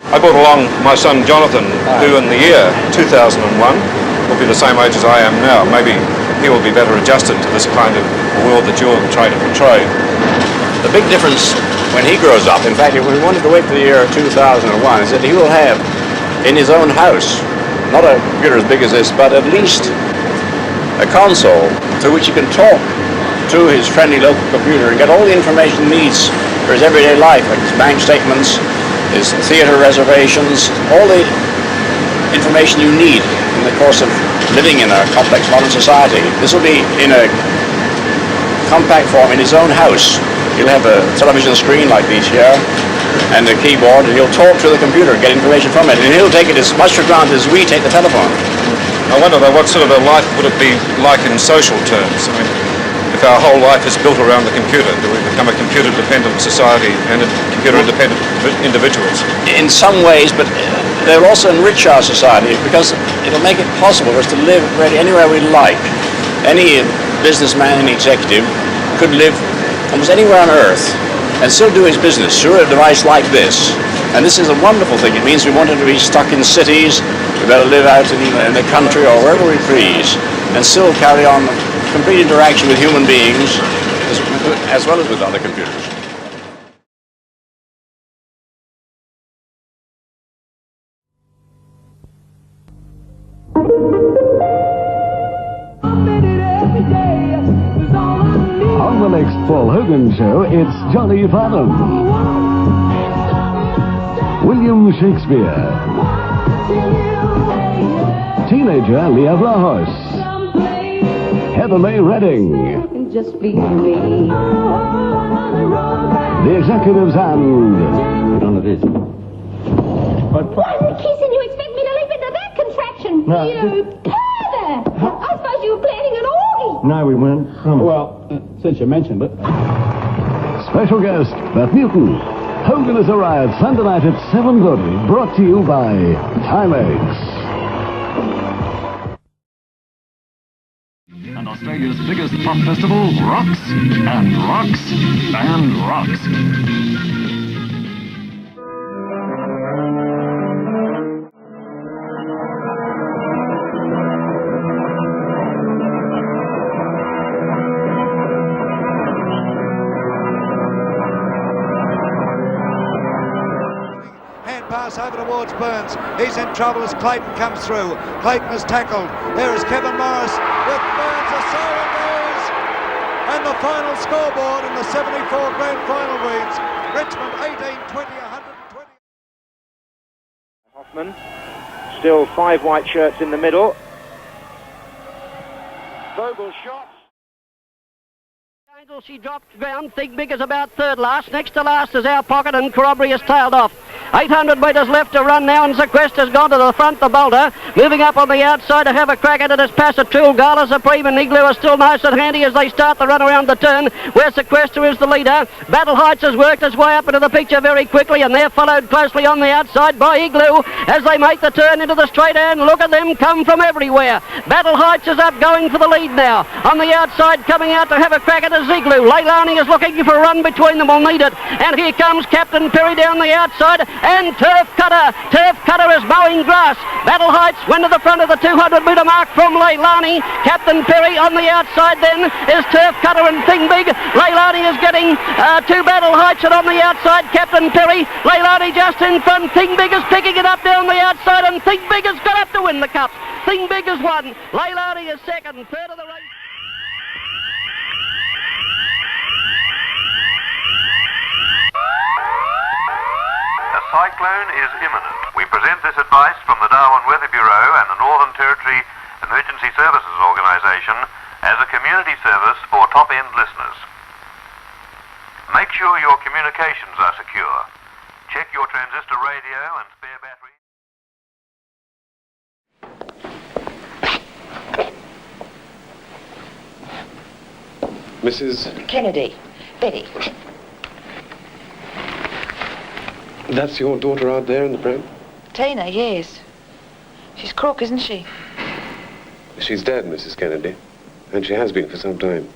I brought along my son Jonathan, who in the year 2001 will be the same age as I am now. Maybe he will be better adjusted to this kind of world that you're trying to portray. The big difference when he grows up, in fact, if we wanted to wait for the year 2001, is that he will have in his own house, not a computer as big as this, but at least a console through which he can talk to his friendly local computer and get all the information he needs for his everyday life, like his bank statements, his theatre reservations, all the information you need in the course of living in a complex modern society. This will be in a compact form in his own house. He'll have a television screen like these here and a keyboard, and he'll talk to the computer, get information from it, and he'll take it as much for granted as we take the telephone. I wonder though, what sort of a life would it be like in social terms? I mean, if our whole life is built around the computer, do we become a computer-dependent society and computer-independent individuals? In some ways, but they'll also enrich our society because it'll make it possible for us to live really anywhere we like. Any businessman, any executive could live almost anywhere on Earth and still do his business through a device like this. And this is a wonderful thing. It means we want him to be stuck in cities, we better live out in the country or wherever we please, and still carry on complete interaction with human beings as well as with other computers. On the next Paul Hogan show, it's Johnny Farnham, William Shakespeare, teenager Leah Vlahos, Heather May Redding, Just please me. the executives and... None of this. One kiss and you expect me to leap into that contraption? No. You pervert! I suppose you were planning an orgy. No, we weren't. Well, since you mentioned it. Special guest, Beth Newton. Hogan has arrived Sunday night at 7:30, brought to you by Timex. And Australia's biggest pop festival rocks and rocks and rocks. Pass over towards Burns. He's in trouble as Clayton comes through. Clayton is tackled. There is Kevin Morris with Burns. A siren goes. And the final scoreboard in the 74 grand final reads Richmond 18-20, 120. Hoffman, still 5 white shirts in the middle. Vogel shots. She dropped ground. Big is about third last. Next to last is Our Pocket, and Corroboree has tailed off. 800 metres left to run now, and Sequestra's gone to the front, the bolter. Moving up on the outside to have a crack at it is Passatrul. Gala Supreme and Igloo are still nice and handy as they start the run around the turn, where Sequestra is the leader. Battle Heights has worked his way up into the picture very quickly, and they're followed closely on the outside by Igloo as they make the turn into the straight, and look at them come from everywhere. Battle Heights is up going for the lead now. On the outside, coming out to have a crack at it is Igloo. Leilani is looking for a run between them, will need it. And here comes Captain Perry down the outside, and Turf Cutter. Turf Cutter is mowing grass. Battle Heights went to the front of the 200 metre mark from Leilani. Captain Perry on the outside then is Turf Cutter and Thing Big. Leilani is getting to Battle Heights, and on the outside Captain Perry. Leilani just in front. Thing Big is picking it up down the outside, and Thing Big has got up to win the cup. Thing Big has won. Leilani is second. Third of the race. A cyclone is imminent. We present this advice from the Darwin Weather Bureau and the Northern Territory Emergency Services Organisation as a community service for top-end listeners. Make sure your communications are secure. Check your transistor radio and spare battery. Mrs. Kennedy. Betty. That's your daughter out there in the pram? Tina, yes. She's crook, isn't she? She's dead, Mrs. Kennedy. And she has been for some time.